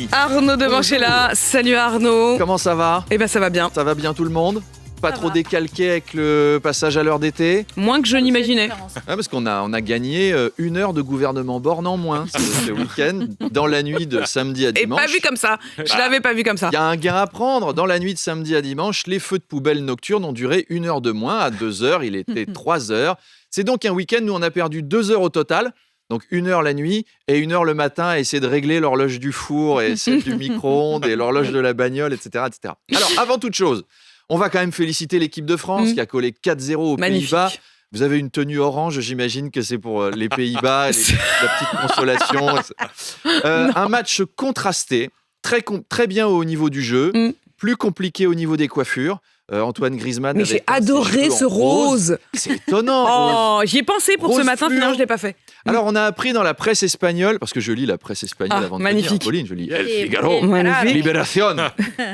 Fanny. Arnaud Demanche est là. Salut Arnaud. Comment ça va ? Eh ben ça va bien. Ça va bien tout le monde ? Pas Ça trop va. décalqué avec le passage à l'heure d'été ? Moins que je n'imaginais. Parce qu'on a gagné 1 heure de gouvernement borne en moins ce week-end, dans la nuit de samedi à Et dimanche. pas vu comme ça. Je l'avais pas vu comme ça. Il y a un gain à prendre. Dans la nuit de samedi à dimanche, les feux de poubelle nocturnes ont duré 1 heure de moins. À 2 heures, il était 3 heures. C'est donc un week-end où on a perdu 2 heures au total. Donc 1 heure la nuit et 1 heure le matin à essayer de régler l'horloge du four et celle du micro-ondes et l'horloge de la bagnole, etc., etc. Alors, avant toute chose, on va quand même féliciter l'équipe de France qui a collé 4-0 aux Magnifique. Pays-Bas. Vous avez une tenue orange, j'imagine que c'est pour les Pays-Bas, la petite consolation. Un match contrasté, très bien au niveau du jeu, plus compliqué au niveau des coiffures. Antoine Griezmann. Mais avait j'ai teint ses adoré cheveux ce en rose. C'est étonnant. Oh, j'y ai pensé pour Rose ce matin, fluo. finalement je l'ai pas fait. Alors, on a appris dans la presse espagnole, parce que je lis la presse espagnole Ah, avant de magnifique. venir, Pauline, je lis El Et- Figaro, et- Magnifique. Libération,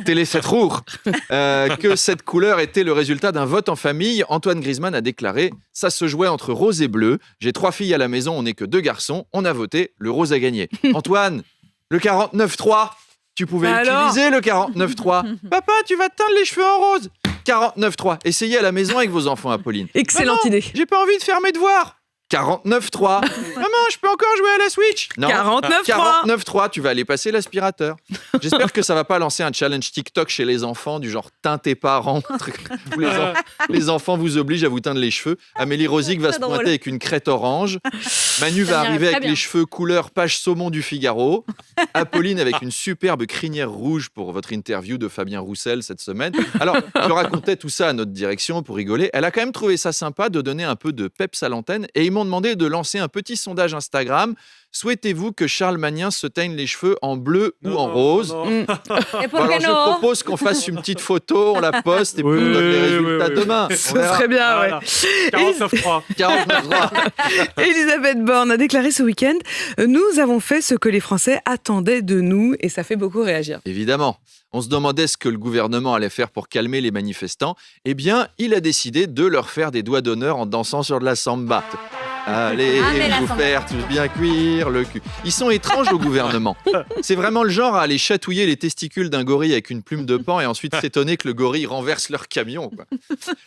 Télé 7 jours, que cette couleur était le résultat d'un vote en famille. Antoine Griezmann a déclaré « Ça se jouait entre rose et bleu. J'ai 3 filles à la maison, on n'est que 2 garçons. On a voté, le rose a gagné. » Antoine, le 49.3, tu pouvais Alors utiliser le 49.3. Papa, tu vas te teindre les cheveux en rose. 49.3. Essayez à la maison avec vos enfants, Apolline. Excellente Maman, idée. J'ai pas envie de faire mes devoirs. 49.3. Maman, je peux encore jouer à la Switch. Non. 49.3. 49.3, tu vas aller passer l'aspirateur. J'espère que ça va pas lancer un challenge TikTok chez les enfants du genre teins tes parents. Où les enfants vous obligent à vous teindre les cheveux. Amélie Rosic va Très se pointer drôle. avec une crête orange. Manu va Ça m'irait arriver très avec bien. les cheveux couleur page saumon du Figaro. Apolline avec une superbe crinière rouge pour votre interview de Fabien Roussel cette semaine. Alors, je racontais tout ça à notre direction pour rigoler. Elle a quand même trouvé ça sympa de donner un peu de peps à l'antenne et ils m'ont demandé de lancer un petit sondage Instagram. Souhaitez-vous que Charles Magnien se teigne les cheveux en bleu ou en rose? Et Bon, pour alors, que je non propose qu'on fasse une petite photo, on la poste et puis on donne les résultats demain. Ce serait bien, ouais. 49.3. 49.3. Elisabeth Borne a déclaré ce week-end « Nous avons fait ce que les Français attendaient de nous » et ça fait beaucoup réagir. Évidemment. On se demandait ce que le gouvernement allait faire pour calmer les manifestants. Eh bien, il a décidé de leur faire des doigts d'honneur en dansant sur de la samba. Allez, Ah, mais la vous samba. faire tous bien cuire le cul. Ils sont étranges au gouvernement. C'est vraiment le genre à aller chatouiller les testicules d'un gorille avec une plume de paon et ensuite s'étonner que le gorille renverse leur camion, quoi.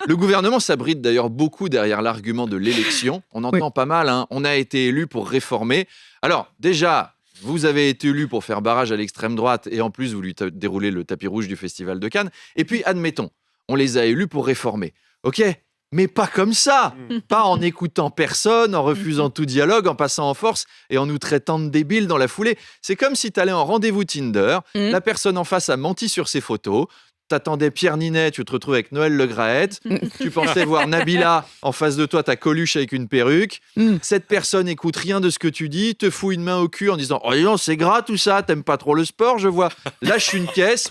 Le gouvernement s'abrite d'ailleurs beaucoup derrière l'argument de l'élection. On entend pas mal, hein. On a été élu pour réformer. Alors, déjà, vous avez été élu pour faire barrage à l'extrême droite et en plus, vous lui déroulez le tapis rouge du Festival de Cannes. Et puis, admettons, on les a élus pour réformer. OK ? Mais pas comme ça, pas en écoutant personne, en refusant tout dialogue, en passant en force et en nous traitant de débiles dans la foulée. C'est comme si tu allais en rendez-vous Tinder, la personne en face a menti sur ses photos, t'attendais Pierre Ninet, tu te retrouves avec Noël Le Graët, tu pensais voir Nabila, en face de toi t'as Coluche avec une perruque, cette personne écoute rien de ce que tu dis, te fout une main au cul en disant « Oh dis donc, c'est gras tout ça, t'aimes pas trop le sport, je vois », lâche une caisse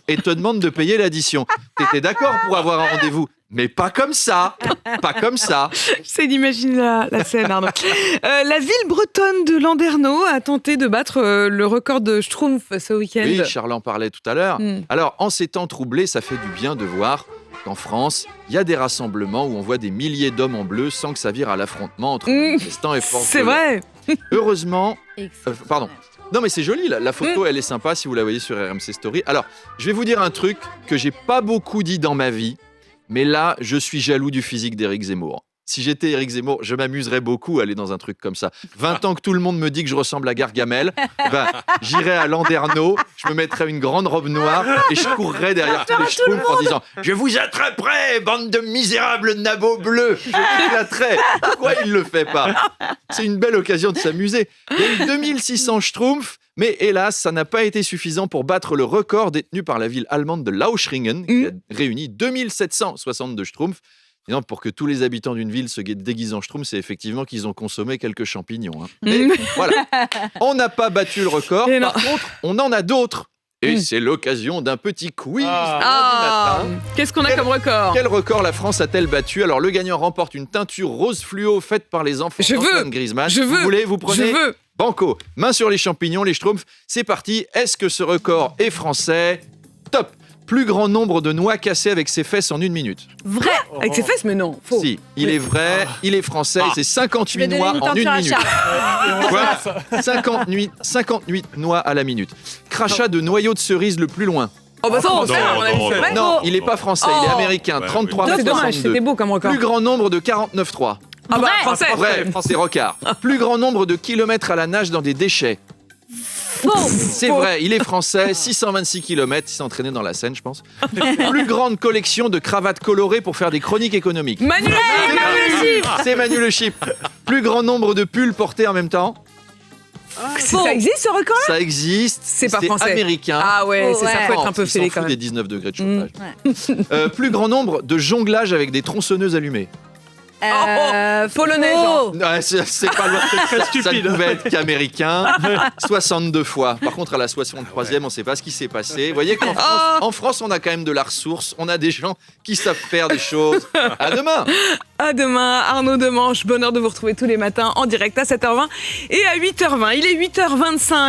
et te demande de payer l'addition. T'étais d'accord pour avoir un rendez-vous, mais pas comme ça, pas comme ça. J'essaie d'imaginer la scène, Arnaud. La ville bretonne de Landerneau a tenté de battre le record de Schtroumpf ce week-end. Oui, Charles en parlait tout à l'heure. Mm. Alors, en ces temps troublés, ça fait du bien de voir qu'en France, il y a des rassemblements où on voit des milliers d'hommes en bleu sans que ça vire à l'affrontement entre manifestants et forces C'est de l'ordre. vrai. Heureusement, Excellent. pardon. Non mais c'est joli, la photo elle est sympa si vous la voyez sur RMC Story. Alors, je vais vous dire un truc que j'ai pas beaucoup dit dans ma vie, mais là, je suis jaloux du physique d'Éric Zemmour. Si j'étais Éric Zemmour, je m'amuserais beaucoup à aller dans un truc comme ça. 20 ans que tout le monde me dit que je ressemble à Gargamel, ben, j'irais à Landerneau, je me mettrais une grande robe noire et je courrais derrière tous les schtroumpfs en disant « Je vous attraperai, bande de misérables nabots bleus !» Je m'éclaterais. Pourquoi il le fait pas? C'est une belle occasion de s'amuser. Il y a eu 2600 schtroumpfs, mais hélas, ça n'a pas été suffisant pour battre le record détenu par la ville allemande de Lauchringen, qui a réuni 2762 schtroumpfs. Et non, pour que tous les habitants d'une ville se déguisent en schtroumpf, c'est effectivement qu'ils ont consommé quelques champignons. Hein. Mais voilà, on n'a pas battu le record. Et non. Par contre, on en a d'autres. Et c'est l'occasion d'un petit quiz Ah, lundi matin. qu'est-ce qu'on a comme record? Quel record la France a-t-elle battu? Alors, le gagnant remporte une teinture rose fluo faite par les enfants Je veux. d'Antoine Griezmann. Je veux. Vous voulez, vous prenez? Je veux. Banco, main sur les champignons, les schtroumpfs. C'est parti. Est-ce que ce record est français? Top. Plus grand nombre de noix cassées avec ses fesses en 1 minute. Vrai. Avec ses fesses, mais non. Faux. Si, il est vrai, il est français, et c'est 58 noix en 1 minute. Quoi 58 noix à la minute. Crachat de noyau de cerise le plus loin. Oh bah ça, on sait, on a vu, c'est vrai. Non, il n'est pas français, il est américain. 33 C'est dommage, c'était beau comme record. Plus grand nombre de 49,3. Ah bah, français. Vrai, français rocard. Plus grand nombre de kilomètres à la nage dans des déchets. C'est vrai, il est français, 626 km, il s'est entraîné dans la Seine, je pense. Plus grande collection de cravates colorées pour faire des chroniques économiques. Manu le chiffre. C'est Manu le Chip. Plus grand nombre de pulls portés en même temps. Ça existe ce record là? Ça existe. C'est pas français. Américain. Ah ouais, c'est ça, faut être un peu fêlé quand même. Des 19 degrés de chauffage. Plus grand nombre de jonglages avec des tronçonneuses allumées. Polonais, genre. Ouais, c'est pas loin. Très Ça stupide. ne pouvait être qu'américain. 62 fois. Par contre, à la 63e, on ne sait pas ce qui s'est passé. Vous voyez qu'en France, on a quand même de la ressource. On a des gens qui savent faire des choses. À demain. À demain, Arnaud Demanche. Bonheur de vous retrouver tous les matins en direct à 7h20 et à 8h20. Il est 8h25.